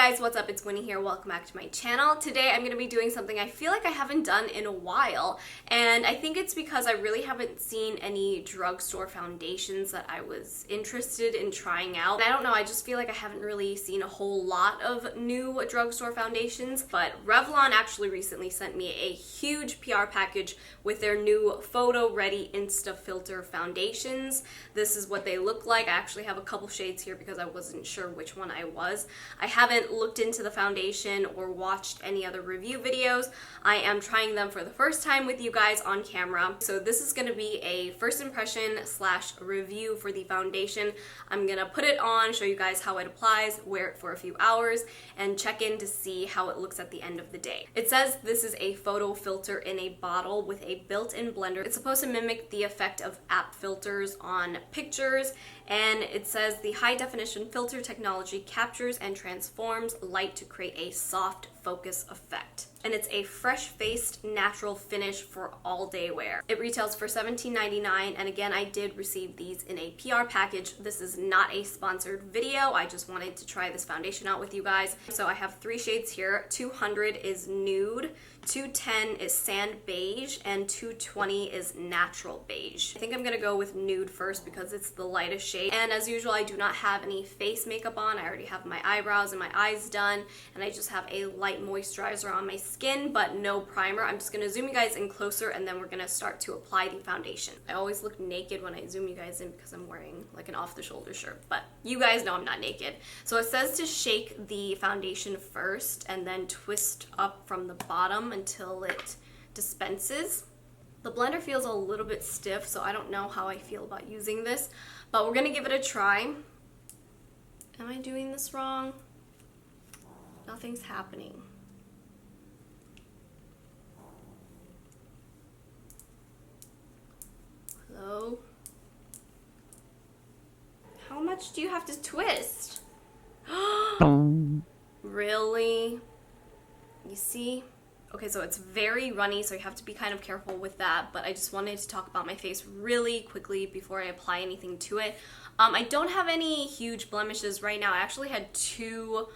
guys, what's up? It's Winnie here. Welcome back to my channel. Today I'm going to be doing something I feel like I haven't done in a while, and I think it's because I really haven't seen any drugstore foundations that I was interested in trying out. And I don't know, I just feel like I haven't really seen a whole lot of new drugstore foundations, but Revlon actually recently sent me a huge PR package with their new Photo Ready Insta Filter foundations. This is what they look like. I actually have a couple shades here because I wasn't sure which one I was. I haven't looked into the foundation or watched any other review videos. I am trying them for the first time with you guys on camera. So this is going to be a first impression / review for the foundation. I'm going to put it on, show you guys how it applies, wear it for a few hours, and check in to see how it looks at the end of the day. It says this is a photo filter in a bottle with a built-in blender. It's supposed to mimic the effect of app filters on pictures, and it says the high definition filter technology captures and transforms light to create a soft focus effect. And it's a fresh-faced natural finish for all day wear. It retails for $17.99, and again, I did receive these in a PR package. This is not a sponsored video. I just wanted to try this foundation out with you guys. So I have 3 shades here. 200 is nude, 210 is sand beige, and 220 is natural beige. I think I'm gonna go with nude first because it's the lightest shade. And as usual, I do not have any face makeup on. I already have my eyebrows and my eyes done, and I just have a light moisturizer on my skin, but no primer. I'm just gonna zoom you guys in closer, and then we're gonna start to apply the foundation. I always look naked when I zoom you guys in because I'm wearing like an off-the-shoulder shirt, but you guys know I'm not naked. So it says to shake the foundation first and then twist up from the bottom until it dispenses. The blender feels a little bit stiff, so I don't know how I feel about using this, but we're gonna give it a try. Am I doing this wrong? Nothing's happening. Hello? How much do you have to twist? Really? You see? Okay, so it's very runny, so you have to be kind of careful with that, but I just wanted to talk about my face really quickly before I apply anything to it. I don't have any huge blemishes right now. I actually had 2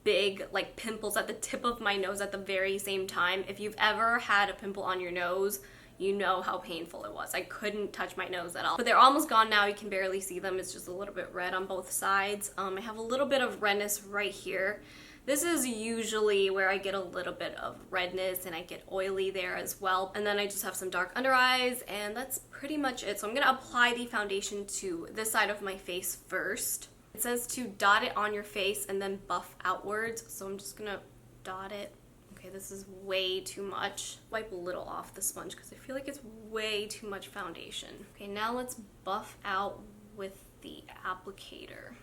big like pimples at the tip of my nose at the very same time. If you've ever had a pimple on your nose, you know how painful it was. I couldn't touch my nose at all. But they're almost gone now. You can barely see them. It's just a little bit red on both sides. I have a little bit of redness right here. This is usually where I get a little bit of redness, and I get oily there as well. And then I just have some dark under eyes, and that's pretty much it. So I'm gonna apply the foundation to this side of my face first. It says to dot it on your face and then buff outwards. So I'm just gonna dot it. Okay, this is way too much. Wipe a little off the sponge because I feel like it's way too much foundation. Okay, now let's buff out with the applicator.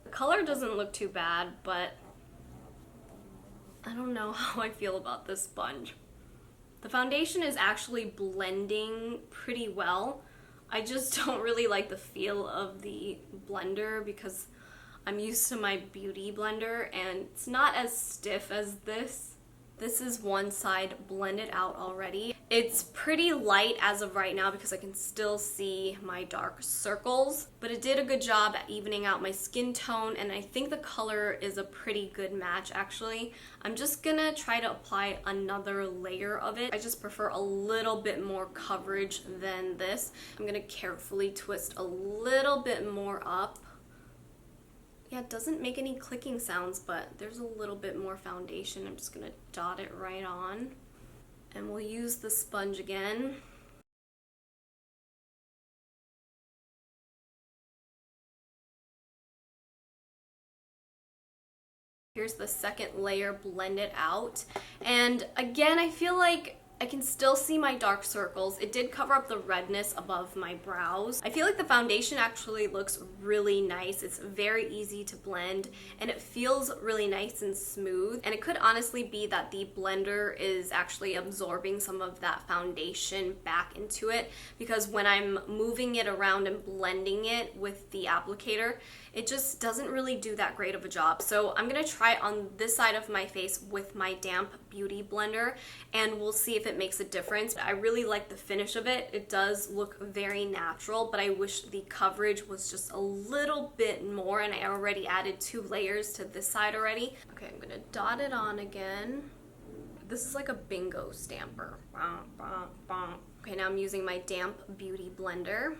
The color doesn't look too bad, but I don't know how I feel about this sponge. The foundation is actually blending pretty well. I just don't really like the feel of the blender because I'm used to my beauty blender, and it's not as stiff as this. This is one side blended out already. It's pretty light as of right now because I can still see my dark circles, but it did a good job at evening out my skin tone, and I think the color is a pretty good match actually. I'm just gonna try to apply another layer of it. I just prefer a little bit more coverage than this. I'm gonna carefully twist a little bit more up. Yeah, it doesn't make any clicking sounds, but there's a little bit more foundation. I'm just gonna dot it right on. And we'll use the sponge again. Here's the second layer blended out. And again, I feel like I can still see my dark circles. It did cover up the redness above my brows. I feel like the foundation actually looks really nice. It's very easy to blend, and it feels really nice and smooth. And it could honestly be that the blender is actually absorbing some of that foundation back into it, because when I'm moving it around and blending it with the applicator, it just doesn't really do that great of a job. So I'm gonna try it on this side of my face with my damp beauty blender, and we'll see if it it makes a difference. I really like the finish of it. It does look very natural, but I wish the coverage was just a little bit more, and I already added 2 layers to this side already. Okay, I'm gonna dot it on again. This is like a bingo stamper. Okay, now I'm using my Damp Beauty Blender.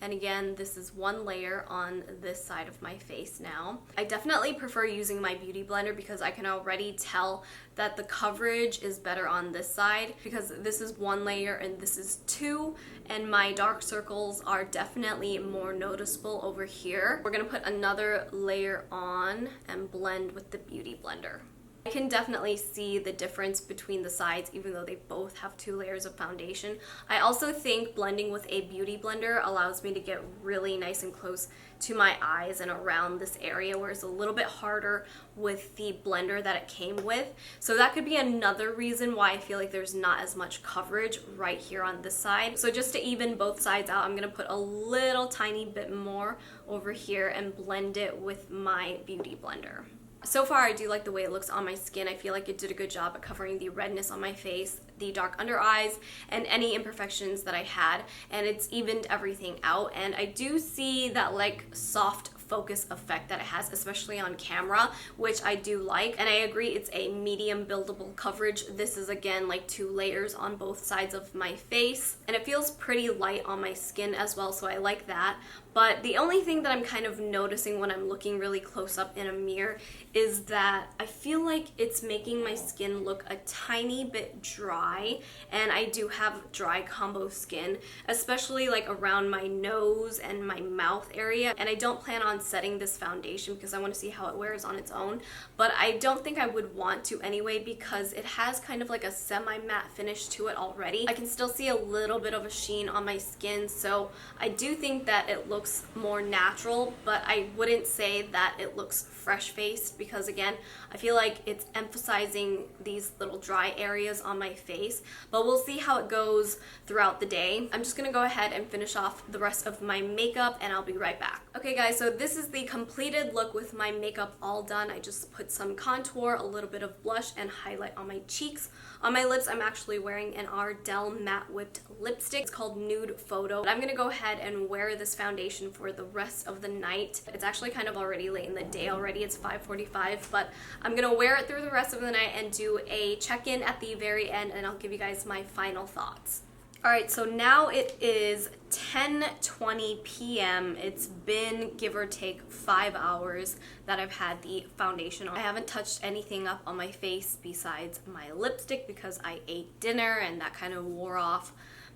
And again, this is 1 layer on this side of my face now. I definitely prefer using my Beauty Blender because I can already tell that the coverage is better on this side, because this is 1 layer and this is 2, and my dark circles are definitely more noticeable over here. We're gonna put another layer on and blend with the Beauty Blender. I can definitely see the difference between the sides, even though they both have 2 layers of foundation. I also think blending with a Beauty Blender allows me to get really nice and close to my eyes and around this area, where it's a little bit harder with the blender that it came with. So that could be another reason why I feel like there's not as much coverage right here on this side. So just to even both sides out, I'm gonna put a little tiny bit more over here and blend it with my Beauty Blender. So far, I do like the way it looks on my skin. I feel like it did a good job at covering the redness on my face, the dark under eyes, and any imperfections that I had, and it's evened everything out. And I do see that like soft focus effect that it has, especially on camera, which I do like. And I agree, it's a medium buildable coverage. This is again like 2 layers on both sides of my face, and it feels pretty light on my skin as well, so I like that. But the only thing that I'm kind of noticing when I'm looking really close up in a mirror is that I feel like it's making my skin look a tiny bit dry, and I do have dry combo skin, especially like around my nose and my mouth area. And I don't plan on setting this foundation because I want to see how it wears on its own, but I don't think I would want to anyway, because it has kind of like a semi-matte finish to it already. I can still see a little bit of a sheen on my skin, so I do think that it looks more natural, but I wouldn't say that it looks fresh-faced, because again, I feel like it's emphasizing these little dry areas on my face. But we'll see how it goes throughout the day. I'm just gonna go ahead and finish off the rest of my makeup, and I'll be right back. Okay guys, so this is the completed look with my makeup all done. I just put some contour, a little bit of blush, and highlight on my cheeks. On my lips, I'm actually wearing an Ardell Matte Whipped lipstick. It's called Nude Photo. But I'm gonna go ahead and wear this foundation for the rest of the night. It's actually kind of already late in the day already. It's 5:45, but I'm gonna wear it through the rest of the night and do a check-in at the very end, and I'll give you guys my final thoughts. Alright, so now it is 10:20 p.m. It's been, give or take, 5 hours that I've had the foundation on. I haven't touched anything up on my face besides my lipstick because I ate dinner and that kind of wore off.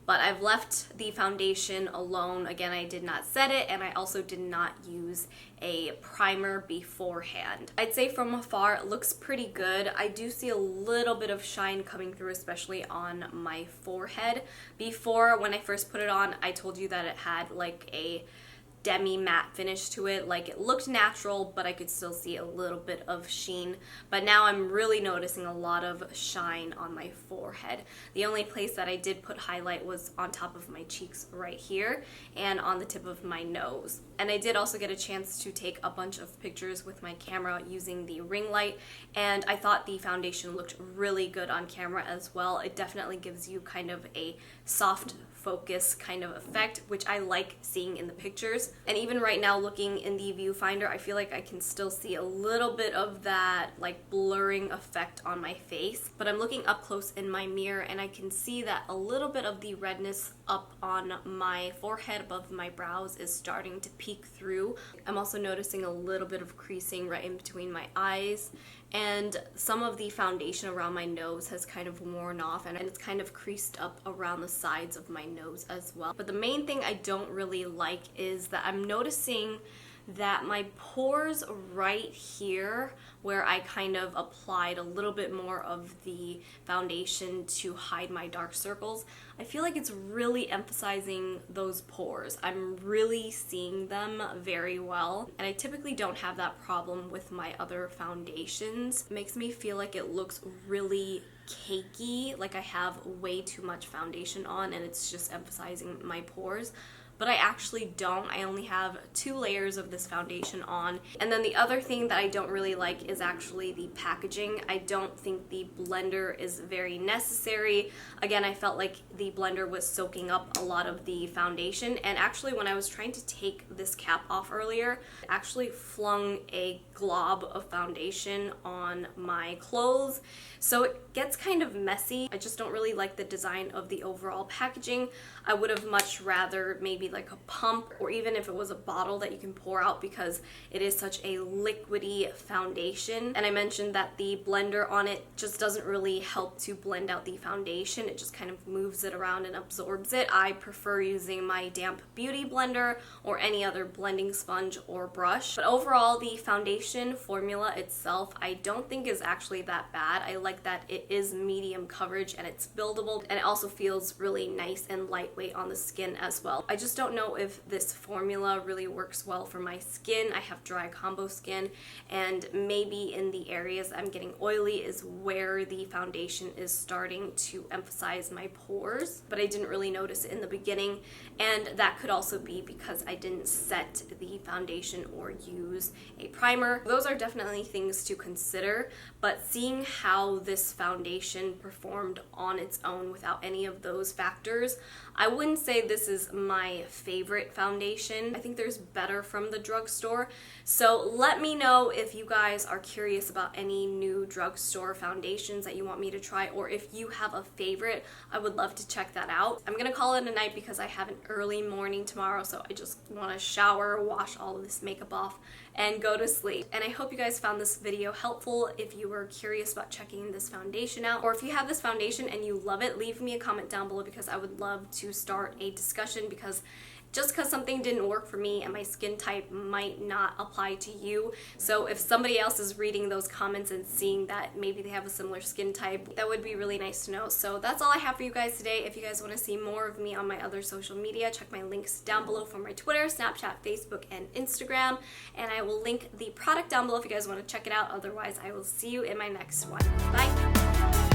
But I've left the foundation alone. Again, I did not set it, and I also did not use a primer beforehand. I'd say from afar it looks pretty good. I do see a little bit of shine coming through, especially on my forehead. Before, when I first put it on, I told you that it had like a demi-matte finish to it. Like, it looked natural, but I could still see a little bit of sheen. But now I'm really noticing a lot of shine on my forehead. The only place that I did put highlight was on top of my cheeks right here and on the tip of my nose. And I did also get a chance to take a bunch of pictures with my camera using the ring light, and I thought the foundation looked really good on camera as well. It definitely gives you kind of a soft focus kind of effect, which I like seeing in the pictures. And even right now, looking in the viewfinder, I feel like I can still see a little bit of that like blurring effect on my face. But I'm looking up close in my mirror, and I can see that a little bit of the redness up on my forehead above my brows is starting to peek through. I'm also noticing a little bit of creasing right in between my eyes, and some of the foundation around my nose has kind of worn off, and it's kind of creased up around the sides of my nose as well. But the main thing I don't really like is that I'm noticing that my pores right here, where I kind of applied a little bit more of the foundation to hide my dark circles, I feel like it's really emphasizing those pores. I'm really seeing them very well, and I typically don't have that problem with my other foundations. It makes me feel like it looks really cakey, like I have way too much foundation on and it's just emphasizing my pores. but I actually don't. I only have 2 layers of this foundation on. And then the other thing that I don't really like is actually the packaging. I don't think the blender is very necessary. Again, I felt like the blender was soaking up a lot of the foundation, and actually when I was trying to take this cap off earlier, it actually flung a glob of foundation on my clothes. So it gets kind of messy. I just don't really like the design of the overall packaging. I would have much rather maybe like a pump, or even if it was a bottle that you can pour out, because it is such a liquidy foundation. And I mentioned that the blender on it just doesn't really help to blend out the foundation. It just kind of moves it around and absorbs it. I prefer using my damp beauty blender or any other blending sponge or brush. But overall, the foundation formula itself I don't think is actually that bad. I like that it is medium coverage and it's buildable, and it also feels really nice and lightweight on the skin as well. I just don't know if this formula really works well for my skin. I have dry combo skin, and maybe in the areas I'm getting oily is where the foundation is starting to emphasize my pores, but I didn't really notice it in the beginning, and that could also be because I didn't set the foundation or use a primer. Those are definitely things to consider, but seeing how this foundation performed on its own without any of those factors, I wouldn't say this is my favorite foundation. I think there's better from the drugstore. So let me know if you guys are curious about any new drugstore foundations that you want me to try, or if you have a favorite. I would love to check that out. I'm gonna call it a night because I have an early morning tomorrow, so I just want to shower, wash all of this makeup off, and go to sleep. And I hope you guys found this video helpful. If you were curious about checking this foundation out, or if you have this foundation and you love it, leave me a comment down below, because I would love to start a discussion, because just because something didn't work for me and my skin type might not apply to you. So if somebody else is reading those comments and seeing that maybe they have a similar skin type, that would be really nice to know. So that's all I have for you guys today. If you guys want to see more of me on my other social media, check my links down below for my Twitter, Snapchat, Facebook, and Instagram. And I will link the product down below if you guys want to check it out. Otherwise, I will see you in my next one. Bye!